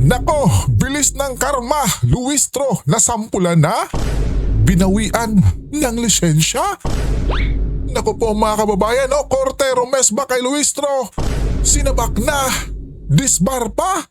Nako, bilis ng karma, Luistro, nasampulan na? Binawian ng lisensya? Nako po mga kababayan, Korte Romes ba kay Luistro? Sinabak na? Disbar pa?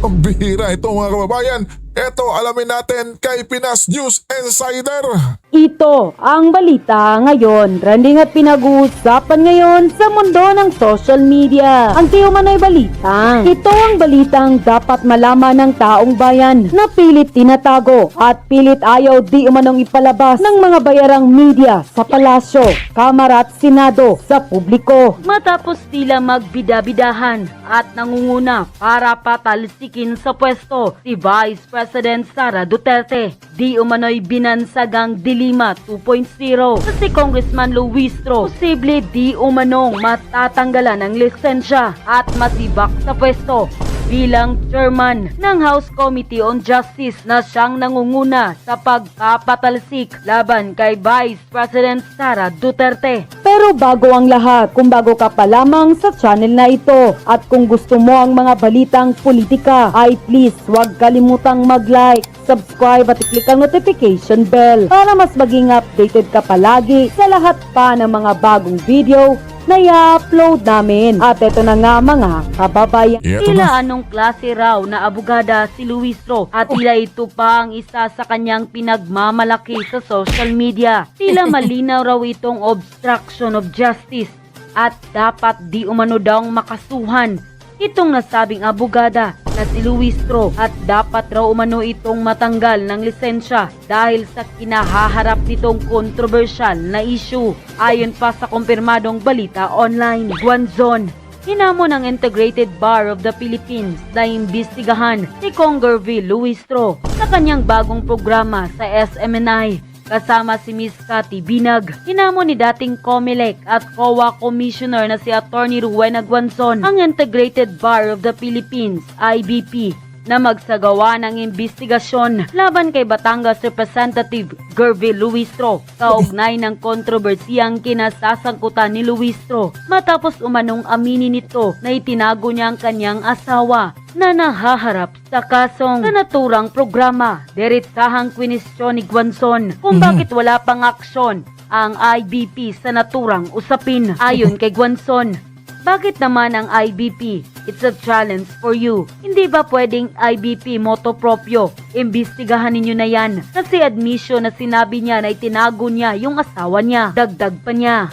Ang bihira ito mga kababayan. Ito alamin natin kay Pinas News Insider. Ito ang balita ngayon. Trending at pinag-uusapan ngayon sa mundo ng social media. Ang umano'y balitang. Ito ang balitang dapat malaman ng taong bayan na pilit tinatago at pilit ayaw di umanong ipalabas ng mga bayarang media sa palasyo, kamara at senado sa publiko. Matapos tila magbida-bidahan at nangunguna para patalsikin sa pwesto si Vice President Sara Duterte, di umano'y binansagang Dilima 2.0 sa si Congressman Luistro, posible di umanong matatanggalan ng lisensya at masibak sa pwesto bilang chairman ng House Committee on Justice na siyang nangunguna sa pagpapatalsik laban kay Vice President Sara Duterte. Pero bago ang lahat, kung bago ka pa lamang sa channel na ito at kung gusto mo ang mga balitang politika, ay please huwag kalimutang mag-like, subscribe at i-click ang notification bell para mas maging updated ka palagi sa lahat pa ng mga bagong video na i-upload namin. At ito na nga mga kababayan. Tila anong klase raw na abogada si Luistro at tila ito pa ang isa sa kanyang pinagmamalaki sa social media. Tila malinaw raw itong obstruction of justice at dapat di umano daw makasuhan itong nasabing abogada na si Luistro at dapat raw umano itong matanggal ng lisensya dahil sa kinahaharap nitong kontrobersyal na issue. Ayon pa sa kumpirmadong balita online, Guanzon, hinamon ng Integrated Bar of the Philippines na imbestigahan si Congerville Luistro sa kanyang bagong programa sa SMNI. Kasama si Miss Cathy Binag, hinamon ni dating COMELEC at COA Commissioner na si Attorney Rowena Guanzon ang Integrated Bar of the Philippines, IBP, na magsagawa ng imbestigasyon laban kay Batangas Representative Gerville Luistro kaugnay ng kontrobersiyang kinasasangkutan ni Luistro matapos umanong aminin nito na itinago niya ang kanyang asawa na nahaharap sa kasong sa naturang programa. Diretsahang kwinestyon ni Guanzon kung bakit wala pang aksyon ang IBP sa naturang usapin. Ayon kay Guanzon, bakit naman ang IBP? It's a challenge for you. Hindi ba pwedeng IBP moto proprio? Imbestigahan ninyo na yan. Kasi admission na sinabi niya na itinago niya yung asawa niya. Dagdag pa niya.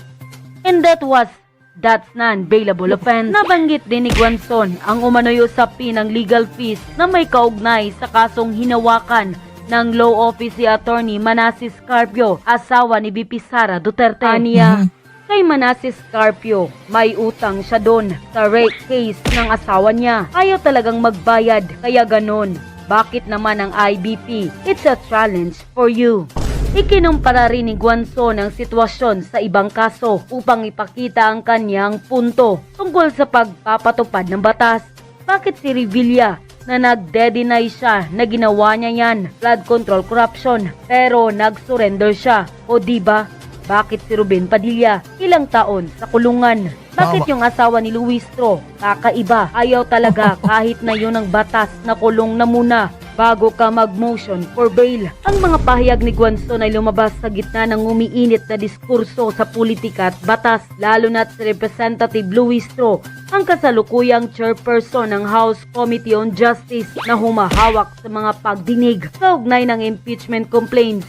And that's non-bailable offense. Nabanggit din ni Guanzon ang umano'y usapin ng legal fees na may kaugnay sa kasong hinawakan ng law office si Attorney Manasseh Carpio, asawa ni VP Sara Duterte. Aniya, kay Manasseh Carpio, may utang siya doon sa rape case ng asawa niya. Ayaw talagang magbayad, kaya ganon. Bakit naman ang IBP? It's a challenge for you. Ikinumpara rin ni Guanzon ang sitwasyon sa ibang kaso upang ipakita ang kanyang punto tungkol sa pagpapatupad ng batas. Bakit si Revilla na nagde-deny siya na ginawa niya yan, flood control corruption, pero nag-surrender siya? O diba? Bakit si Ruben Padilla ilang taon sa kulungan? Bakit yung asawa ni Luistro kakaiba? Ayaw talaga kahit na yun ang batas na kulong na muna bago ka mag-motion for bail. Ang mga pahayag ni Guanzon ay lumabas sa gitna ng umiinit na diskurso sa politika at batas, lalo na't si Representative Luistro ang kasalukuyang chairperson ng House Committee on Justice na humahawak sa mga pagdinig kaugnay ng impeachment complaints.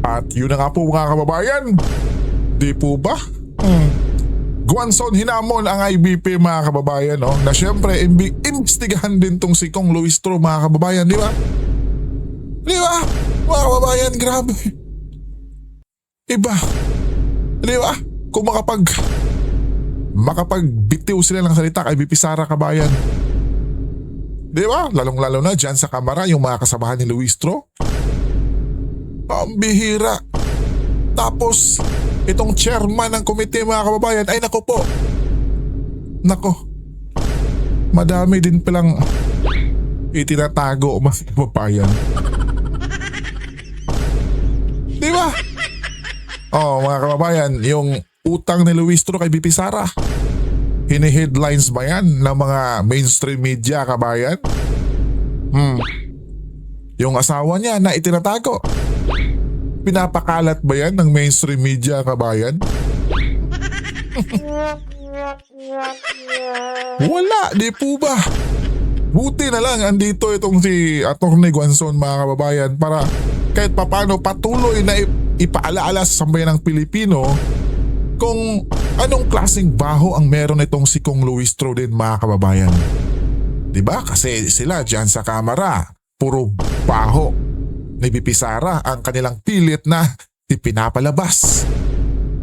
At yun na nga po mga kababayan. Di po ba? Guanzon hinamon ang IBP mga kababayan, na syempre imbestigahan din tong si Kong Luistro mga kababayan, di ba? Di ba? Mga kababayan, grabe. Iba. Di ba? Kung makapagbitiw sila ng salita kay VP Sara kabayan. Di ba? Lalong-lalo na dyan sa kamera yung mga kasamahan ni Luistro. Ang bihira. Tapos, itong chairman ng komite mga kababayan, ay nako po. Nako. Madami din palang itinatago mga kababayan. Di ba? Mga kababayan, yung utang ni Luistro kay VP Sara. hini-headlines ba yan ng mga mainstream media, kabayan? Yung asawa niya na itinatago. Pinapakalat ba yan ng mainstream media, kabayan? Wala, di po ba? Buti na lang andito itong si Atty. Guanzon, mga kababayan, para kahit papano patuloy na ipaalaala sa sambayan ng Pilipino kung anong klaseng baho ang meron itong si Kong Luistro din, mga kababayan. Diba? Kasi sila dyan sa kamera, puro baho ni BP Sara ang kanilang pilit na ipinapalabas.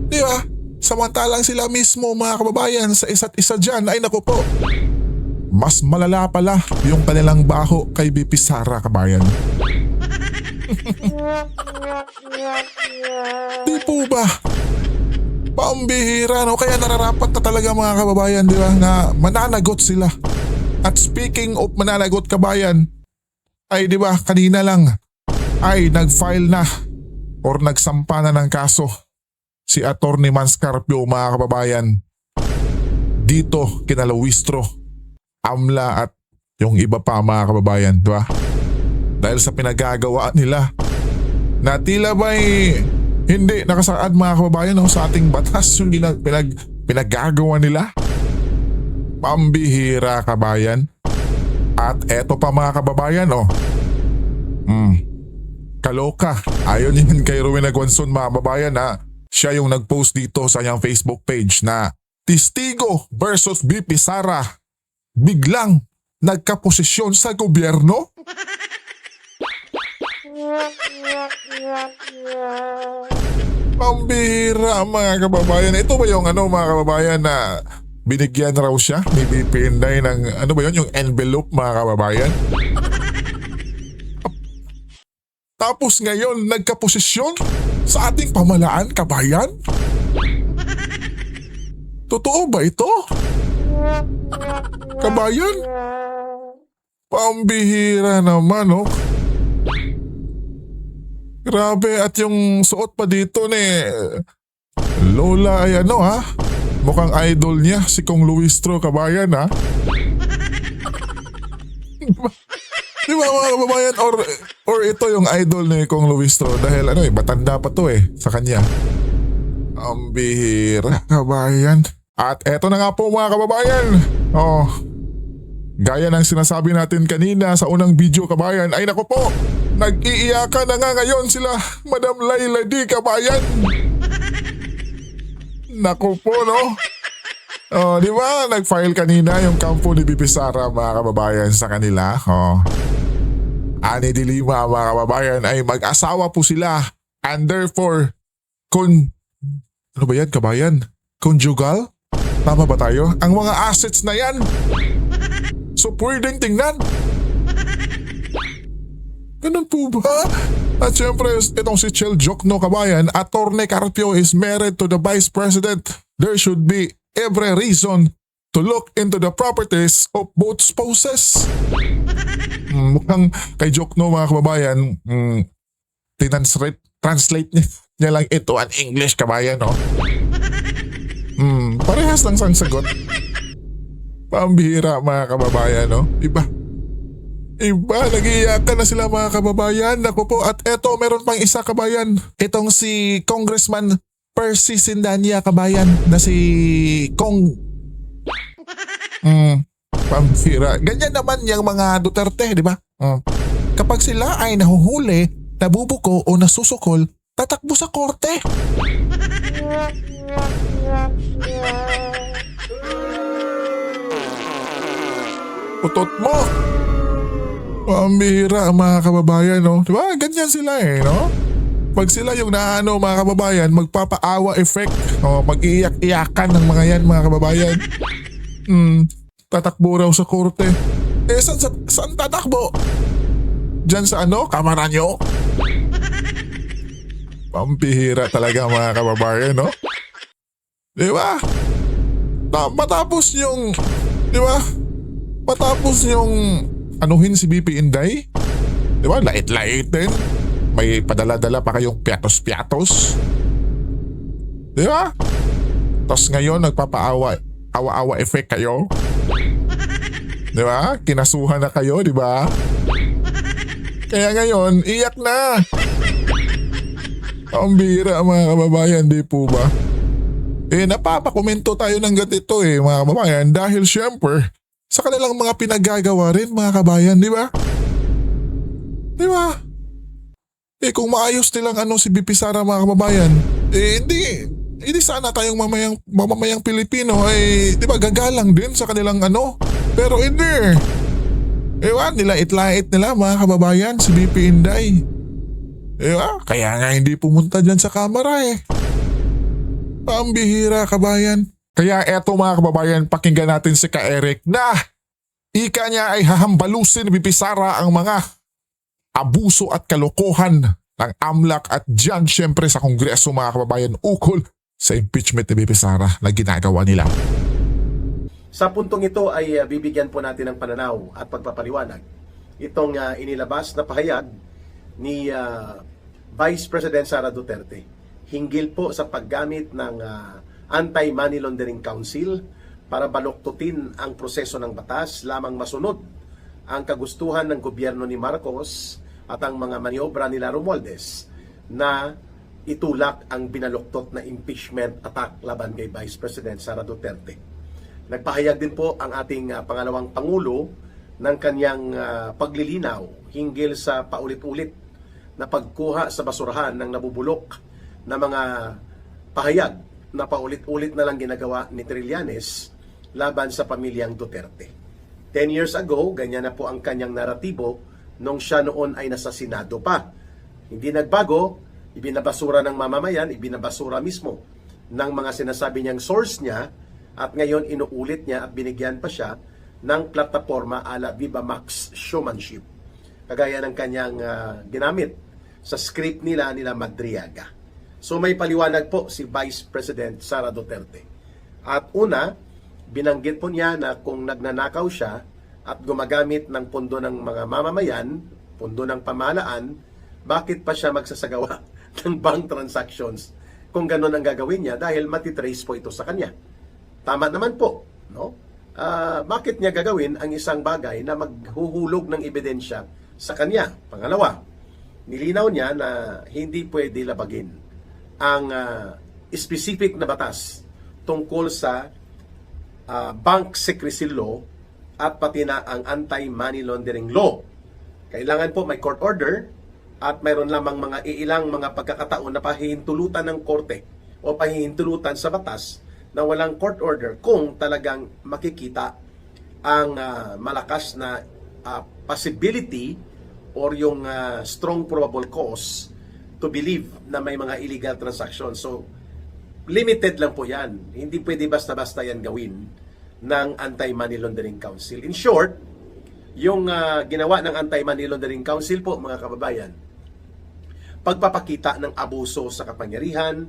Diba? Samantalang sila mismo, mga kababayan, sa isa't isa dyan, ay naku po, mas malala pala yung kanilang baho kay BP Sara, kabayan. Di po ba? Pambihira, no? Kaya nararapat na talaga, mga kababayan, di ba, na mananagot sila. At speaking of mananagot, kabayan, ay di ba kanina lang ay nag-file na or nagsampa na ng kaso si Atty. Manscarpio, mga kababayan, dito kina Luistro, Amla at yung iba pa, mga kababayan, di ba? Dahil sa pinagagawa nila na tila ba'y hindi nakasaad, mga kababayan, no, sa ating batas yung pinagagawa nila. Pambihira, kabayan. At eto pa, mga kababayan, oh. Kaloka. Ayon yan kay Rowena Guanzon, mga kababayan, na siya yung nag-post dito sa kanyang Facebook page na Testigo versus BP Sara biglang nagkaposisyon sa gobyerno. Pambihira, mga kababayan. Ito ba yung mga kababayan, na binigyan raw siya ni BP Inday ng yung envelope, mga kababayan? Tapos ngayon nagkaposisyon sa ating pamalaan, kabayan? Totoo ba ito? Kabayan? Pambihira naman, oh. Grabe, at yung suot pa dito ni Lola ay mukhang idol niya si Kong Luistro, kabayan, ha? Di ba, mga kababayan, or ito yung idol ni Kong Luistro dahil batanda pa to sa kanya. Ang bihira, kabayan. At eto na nga po, mga kababayan. Gaya ng sinasabi natin kanina sa unang video, kabayan, ay naku po, nag-iiyakan na nga ngayon sila Madam Laila D, kabayan. Naku po, no? Di ba, nag-file kanina yung kampo ni BP Sara, mga kababayan, sa kanila. Ani de Lima, mga kababayan, ay mag-asawa po sila, and therefore, ano ba yan, kabayan? Conjugal? Tama ba tayo? Ang mga assets na yan, so pwedeng tingnan. Ganun po ba? At syempre, itong si Chel Jokno, kabayan, Atty. Carpio is married to the Vice President. There should be every reason to look into the properties of both spouses. Mukhang kay Jokno, mga kababayan, translate niya lang ito an English, kabayan, no? Parehas lang sang sagot. Pambihira, mga kababayan, no? Iba, nag-iiyakan na sila, mga kababayan. Naku po, at eto, meron pang isa, kabayan. Itong si Congressman Percy Sindania, kabayan, na si Kong. Pambihira. Ganyan naman yung mga Duterte, di ba? Kapag sila ay nahuhuli, nabubuko o nasusukol, tatakbo sa korte. Utot mo. Pambihira, mga kababayan, no? Diba? Ganyan sila, no? Pag sila yung mga kababayan, magpapaawa effect. Mag-iiyak-iyakan ng mga yan, mga kababayan. Tatakbo raw sa korte. Saan tatakbo? Diyan sa kamara nyo? Pambihira talaga, mga kababayan, no? Diba? Matapos yung anuhin si BP Inday, di ba? Lait-laitin. May padala-dala pa kayong piatos-piatos. Di ba? Tapos ngayon nagpapaawa Awa-awa effect kayo. Di ba? Kinasuhan na kayo, di ba? Kaya ngayon, iyak na. Ang bihira mga kababayan, di po ba? Napapakomento tayo ng ganito mga kababayan dahil syempre sa kanilang mga pinagagawa rin mga kabayan, di ba? Di ba? Kung maayos nilang si BP Sara mga kababayan, hindi sana tayong mamamayang Pilipino di ba, gagalang din sa kanilang Pero hindi. Nilait-lait nila mga kababayan si BP Inday. Kaya nga hindi pumunta dyan sa kamera Pambihira kabayan. Kaya eto mga kababayan, pakinggan natin si Ka-Eric na ika niya ay hahambalusin ni BP Sara ang mga abuso at kalokohan ng AMLAC at dyan syempre sa Kongreso mga kababayan ukol sa impeachment ni BP Sara na ginagawa nila. Sa puntong ito ay bibigyan po natin ng pananaw at pagpapaliwanag itong inilabas na pahayag ni Vice President Sara Duterte hinggil po sa paggamit ng Anti-Money Laundering Council para baluktutin ang proseso ng batas lamang masunod ang kagustuhan ng gobyerno ni Marcos at ang mga maniobra nila Romualdez na itulak ang binaluktot na impeachment attack laban kay Vice President Sara Duterte. Nagpahayag din po ang ating pangalawang Pangulo ng kanyang paglilinaw hinggil sa paulit-ulit na pagkuha sa basurahan ng nabubulok na mga pahayag na paulit-ulit na lang ginagawa ni Trillanes laban sa pamilyang Duterte. 10 years ago, ganyan na po ang kanyang naratibo nung siya noon ay nasa Senado pa. Hindi nagbago, ibinabasura ng mamamayan, ibinabasura mismo ng mga sinasabi niyang source niya at ngayon inuulit niya at binigyan pa siya ng plataforma ala Viva Max showmanship. Kagaya ng kanyang ginamit sa script nila Madriaga. So may paliwanag po si Vice President Sara Duterte. At una, binanggit po niya na kung nagnanakaw siya at gumagamit ng pondo ng mga mamamayan, pondo ng pamahalaan, bakit pa siya magsasagawa ng bank transactions kung ganun ang gagawin niya dahil matitrace po ito sa kanya. Tama naman po, no? Bakit niya gagawin ang isang bagay na maghuhulog ng ebidensya sa kanya? Pangalawa, nilinaw niya na hindi pwede labagin ang specific na batas tungkol sa bank secrecy law at pati na ang anti-money laundering law. Kailangan po may court order at mayroon lamang mga ilang mga pagkakataon na pahihintulutan ng korte o pahihintulutan sa batas na walang court order kung talagang makikita ang malakas na possibility or yung strong probable cause to believe na may mga illegal transactions. So, limited lang po yan. Hindi pwede basta-basta yan gawin ng Anti-Money Laundering Council. In short, yung ginawa ng Anti-Money Laundering Council po, mga kababayan, pagpapakita ng abuso sa kapangyarihan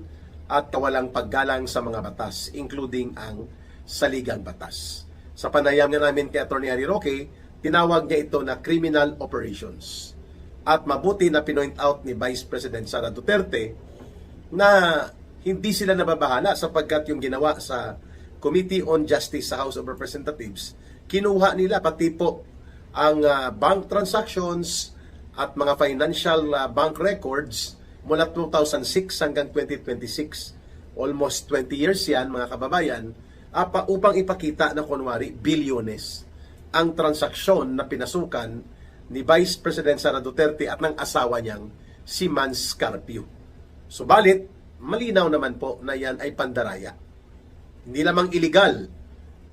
at kawalang paggalang sa mga batas, including ang saligang batas. Sa panayam na namin kay Atty. Harry Roque, tinawag niya ito na criminal operations. At mabuti na pinoint out ni Vice President Sara Duterte na hindi sila nababahala sapagkat yung ginawa sa Committee on Justice sa House of Representatives, kinuha nila pati po ang bank transactions at mga financial bank records mula 2006 hanggang 2026. Almost 20 years yan mga kababayan upang ipakita na kunwari bilyones ang transaksyon na pinasukan ni Vice President Sara Duterte at ng asawa niyang si Mans Carpio. Subalit, malinaw naman po na yan ay pandaraya. Hindi lamang illegal,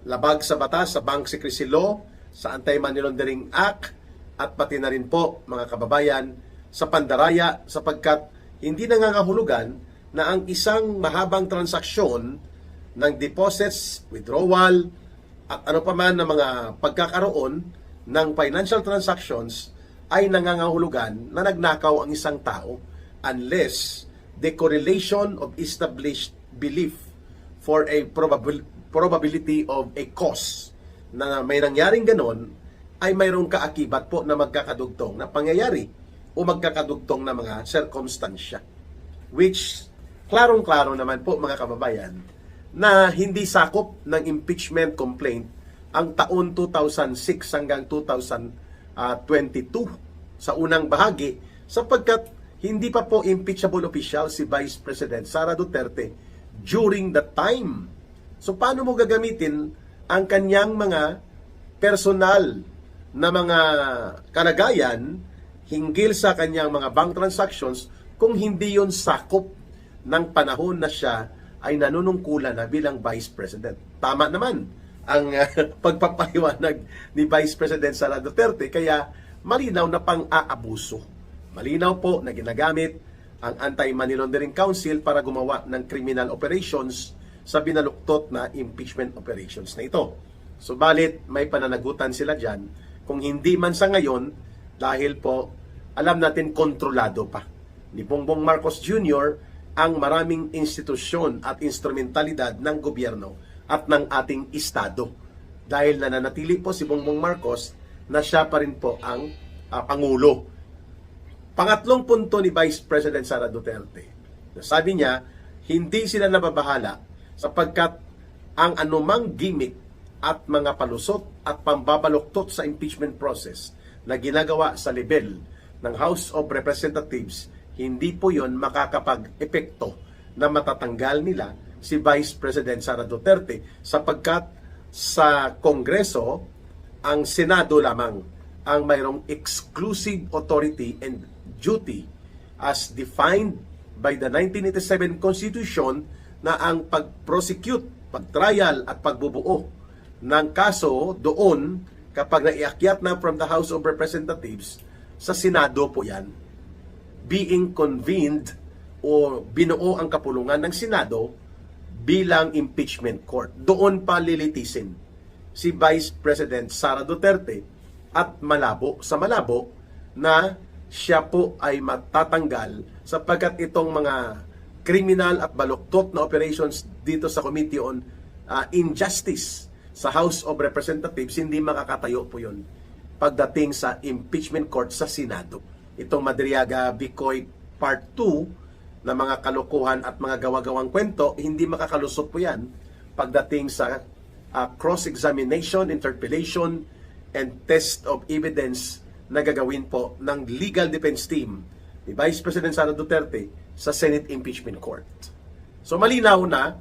labag sa batas, sa Bank Secrecy Law, sa Anti-Money Laundering Act, at pati na rin po, mga kababayan, sa pandaraya sapagkat hindi nangangahulugan na ang isang mahabang transaksyon ng deposits, withdrawal, at ano pa man na mga pagkakaroon ng financial transactions ay nangangahulugan na nagnakaw ang isang tao unless the correlation of established belief for a probability of a cause na may nangyaring ganon ay mayroong kaakibat po na magkakadugtong na pangyayari o magkakadugtong na mga circumstansya. Which, klarong-klaro naman po mga kababayan, na hindi sakop ng impeachment complaint ang taon 2006 hanggang 2022 sa unang bahagi sapagkat hindi pa po impeachable official si Vice President Sara Duterte during the time. So paano mo gagamitin ang kanyang mga personal na mga kalagayan hinggil sa kanyang mga bank transactions kung hindi yon sakop ng panahon na siya ay nanunungkulan na bilang Vice President. Tama naman ang pagpapaliwanag ni Vice President Sara Duterte kaya malinaw na pang-aabuso. Malinaw po na ginagamit ang Anti-Money Laundering Council para gumawa ng criminal operations sa binaluktot na impeachment operations na ito. Subalit, may pananagutan sila dyan. Kung hindi man sa ngayon, dahil po, alam natin kontrolado pa ni Bongbong Marcos Jr. ang maraming institusyon at instrumentalidad ng gobyerno at ng ating estado. Dahil nananatili po si Bongbong Marcos na siya pa rin po ang Pangulo. Pangatlong punto ni Vice President Sara Duterte, sabi niya, hindi sila nababahala sapagkat ang anumang gimmick at mga palusot at pambabaluktot sa impeachment process na ginagawa sa level ng House of Representatives, hindi po yon makakapag-epekto na matatanggal nila si Vice President Sara Duterte sapagkat sa Kongreso, ang Senado lamang ang mayroong exclusive authority and duty as defined by the 1987 Constitution na ang pag-prosecute, pag-trial at pagbubuo ng kaso doon kapag naiakyat na from the House of Representatives sa Senado po yan. Being convened o binuo ang kapulungan ng Senado bilang impeachment court. Doon pa lilitisin si Vice President Sara Duterte at malabo na siya po ay matatanggal sapagkat itong mga criminal at baluktot na operations dito sa Committee on Injustice sa House of Representatives, hindi makakatayo po yun pagdating sa impeachment court sa Senado. Itong Madriaga Bicoy Part 2 na mga kalokohan at mga gawa-gawang kwento, hindi makakalusot po yan pagdating sa cross-examination, interpellation, and test of evidence na gagawin po ng legal defense team ni Vice President Sara Duterte sa Senate Impeachment Court. So malinaw na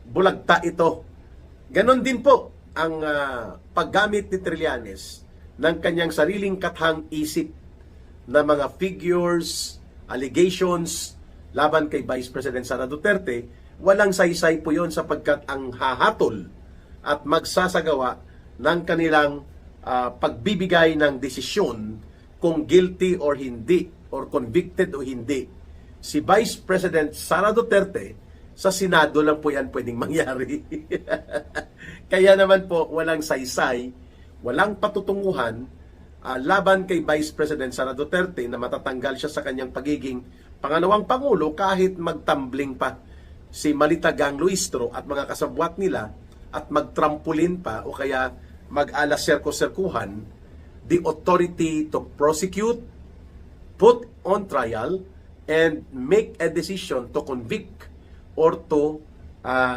bulagta ito. Ganon din po ang paggamit ni Trillanes ng kanyang sariling kathang isip na mga figures, allegations laban kay Vice President Sara Duterte. Walang saysay po yon sapagkat ang hahatol at magsasagawa ng kanilang pagbibigay ng desisyon kung guilty or hindi or convicted o hindi si Vice President Sara Duterte, sa Senado lang po yan pwedeng mangyari. Kaya naman po walang saysay, walang patutunguhan laban kay Vice President Sara Duterte na matatanggal siya sa kanyang pagiging pangalawang Pangulo kahit magtambling pa si Malitagang Luistro at mga kasabwat nila at magtrampolin pa o kaya mag-alas serko-serkuhan the authority to prosecute, put on trial, and make a decision to convict or to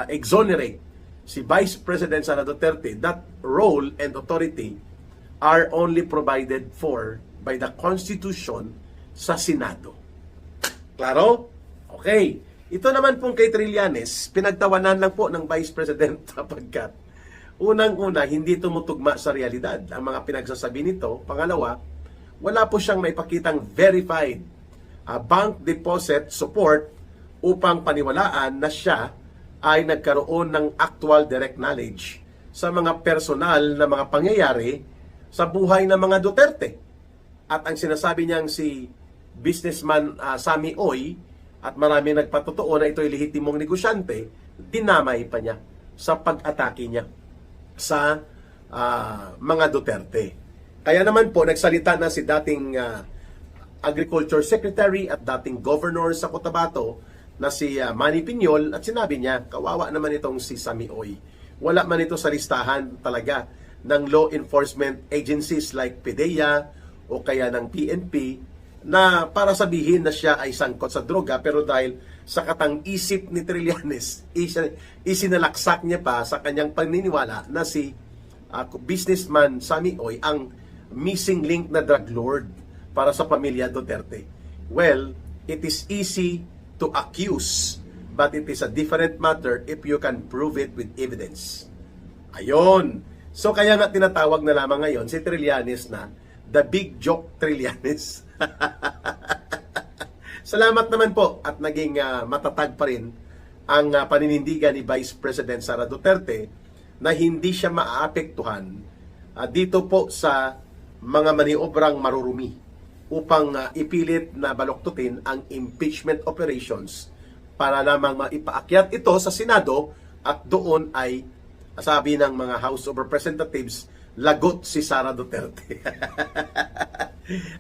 exonerate si Vice President Sara Duterte. That role and authority are only provided for by the Constitution sa Senado. Klaro? Okay. Ito naman pong kay Trillanes, pinagtawanan lang po ng Vice President sapagkat unang-una, hindi tumutugma sa realidad ang mga pinagsasabi nito. Pangalawa, wala po siyang maipakitang verified bank deposit support upang paniwalaan na siya ay nagkaroon ng actual direct knowledge sa mga personal na mga pangyayari sa buhay ng mga Duterte. At ang sinasabi niyang si businessman Sammy Oy at marami nagpatotoo na ito'y lehitimong negosyante, dinamay pa niya sa pag-atake niya sa mga Duterte. Kaya naman po, nagsalita na si dating Agriculture Secretary at dating Governor sa Cotabato na si Manny Piñol at sinabi niya, kawawa naman itong si Sammy Oy. Wala man ito sa listahan talaga ng law enforcement agencies like PDEA o kaya ng PNP na para sabihin na siya ay sangkot sa droga, pero dahil sa katang-isip ni Trillanes, isinalaksak niya pa sa kanyang paniniwala na si businessman Sammy Oy ang missing link na drug lord para sa pamilya Duterte. Well, it is easy to accuse, but it is a different matter if you can prove it with evidence. Ayon. So kaya nga tinatawag na lamang ngayon si Trillanes na the big joke Trillanes. Salamat naman po at naging matatag pa rin ang paninindigan ni Vice President Sara Duterte na hindi siya maaapektuhan dito po sa mga maniobrang marurumi upang ipilit na baluktutin ang impeachment operations para lamang maipaakyat ito sa Senado at doon ay sabi ng mga House of Representatives, lagot si Sara Duterte.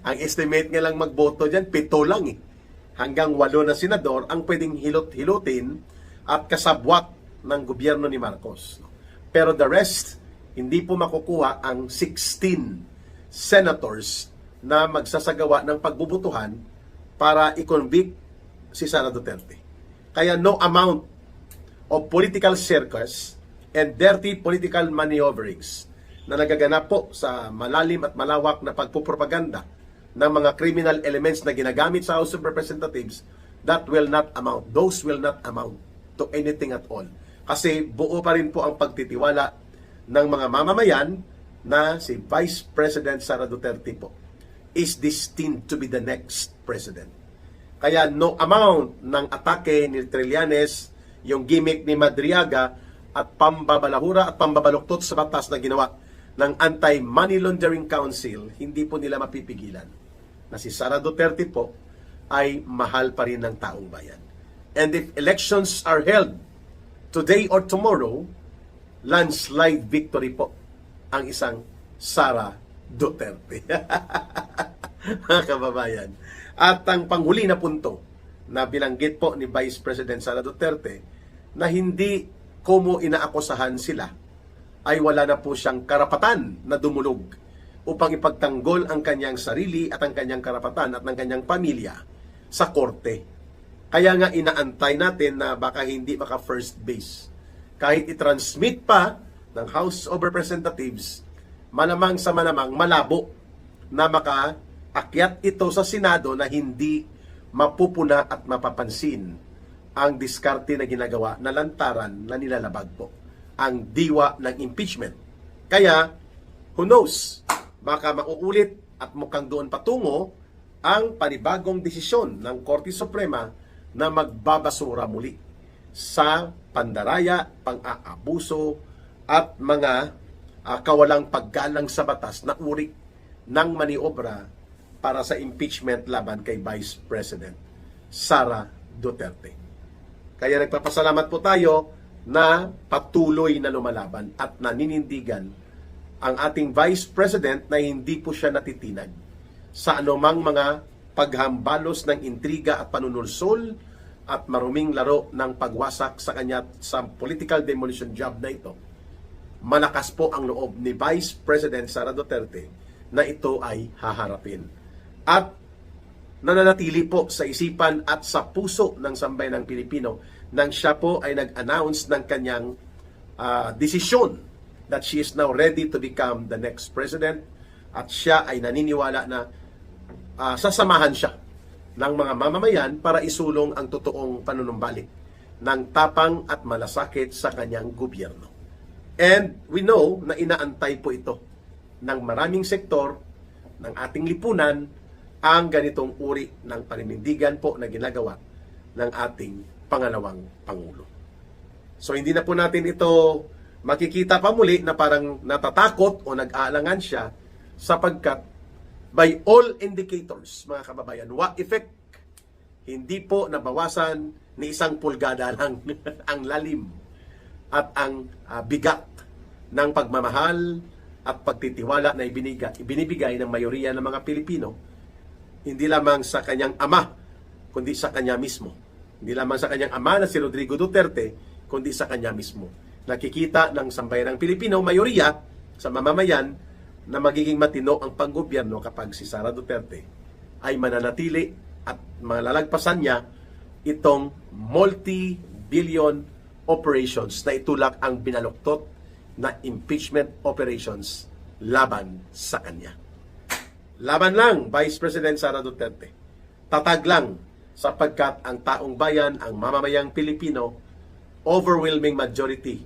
Ang estimate nga lang magboto dyan, 7 lang eh. Hanggang 8 na senador ang pwedeng hilot-hilutin at kasabwat ng gobyerno ni Marcos. Pero the rest, hindi po makukuha ang 16 senators na magsasagawa ng pagbubutuhan para i-convict si Sara Duterte. Kaya no amount of political circus and dirty political maneuverings na nagaganap po sa malalim at malawak na pagpupropaganda ng mga criminal elements na ginagamit sa House of Representatives, those will not amount to anything at all. Kasi buo pa rin po ang pagtitiwala ng mga mamamayan na si Vice President Sara Duterte po is destined to be the next president. Kaya no amount ng atake ni Trillanes, yung gimmick ni Madriaga at pambabalahura at pambabaluktot sa batas na ginawa ng Anti-Money Laundering Council, hindi po nila mapipigilan na si Sara Duterte po ay mahal pa rin ng taong bayan. And if elections are held today or tomorrow, landslide victory po ang isang Sara Duterte. Mga kababayan. At ang panghuli na punto na binanggit po ni Vice President Sara Duterte na hindi kumo inaakusahan sila ay wala na po siyang karapatan na dumulog upang ipagtanggol ang kanyang sarili at ang kanyang karapatan at ng kanyang pamilya sa korte. Kaya nga inaantay natin na baka hindi maka first base. Kahit i-transmit pa ng House of Representatives, malamang sa malamang malabo na makaakyat ito sa Senado na hindi mapupuna at mapapansin ang diskarte na ginagawa na lantaran na nilalabag po ang diwa ng impeachment. Kaya, who knows, baka mauulit at mukhang doon patungo ang panibagong desisyon ng Korte Suprema na magbabasura muli sa pandaraya, pang-aabuso at mga kawalang paggalang sa batas na uri ng maniobra para sa impeachment laban kay Vice President Sara Duterte. Kaya nagpapasalamat po tayo na patuloy na lumalaban at naninindigan ang ating Vice President na hindi po siya natitinag sa anumang mga paghambalos ng intriga at panunulsol at maruming laro ng pagwasak sa kanya sa political demolition job na ito. Malakas po ang loob ni Vice President Sara Duterte na ito ay haharapin. At nananatili po sa isipan at sa puso ng sambayanang Pilipino nang siya po ay nag-announce ng kanyang desisyon that she is now ready to become the next president at siya ay naniniwala na sasamahan siya ng mga mamamayan para isulong ang totoong panunumbalik ng tapang at malasakit sa kanyang gobyerno. And we know na inaantay po ito ng maraming sektor ng ating lipunan ang ganitong uri ng paninindigan po na ginagawa ng ating pangalawang Pangulo. So hindi na po natin ito makikita pa muli na parang natatakot o nag-aalangan siya sapagkat by all indicators, mga kababayan, what effect, hindi po nabawasan ni 1 pulgada lang ang lalim at ang bigat ng pagmamahal at pagtitiwala na ibinibigay ng mayoriya ng mga Pilipino, hindi lamang sa kanyang ama, kundi sa kanya mismo. Hindi lamang sa kanyang ama na si Rodrigo Duterte, kundi sa kanya mismo. Nakikita ng sambayanang Pilipino, mayoriya sa mamamayan, na magiging matino ang panggobyerno kapag si Sara Duterte ay mananatili at malalagpasan niya itong multi-billion operations na itulak ang binaluktot na impeachment operations laban sa kanya. Laban lang, Vice President Sara Duterte. Tatag lang sapagkat ang taong bayan, ang mamamayang Pilipino, overwhelming majority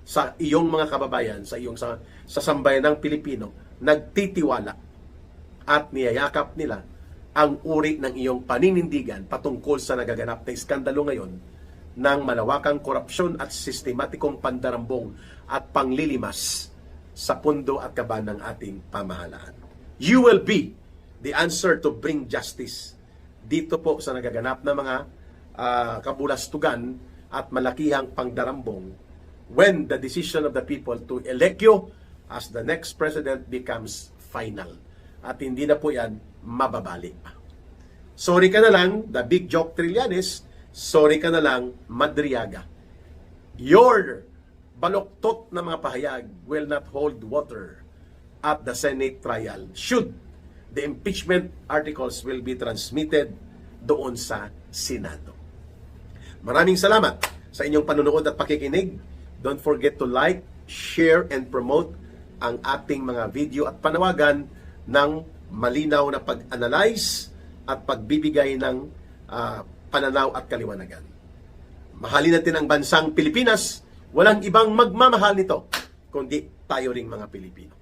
sa iyong mga kababayan, sa sambayan ng Pilipino, nagtitiwala at niyayakap nila ang uri ng iyong paninindigan patungkol sa nagaganap na iskandalo ngayon ng malawakang korupsyon at sistematikong pandarambong at panglilimas sa pundo at kaban ng ating pamahalaan. You will be the answer to bring justice dito po sa nagaganap na mga kabulastugan at malakihang pangdarambong when the decision of the people to elect you as the next president becomes final. At hindi na po yan mababalik pa. Sorry ka na lang, the big joke Trillanes, sorry ka na lang, Madriaga. Your baluktot na mga pahayag will not hold water at the Senate trial should the impeachment articles will be transmitted doon sa Senado. Maraming salamat sa inyong panunood at pakikinig. Don't forget to like, share, and promote ang ating mga video at panawagan ng malinaw na pag-analyze at pagbibigay ng pananaw at kaliwanagan. Mahalin natin ang bansang Pilipinas. Walang ibang magmamahal nito kundi tayo ring mga Pilipino.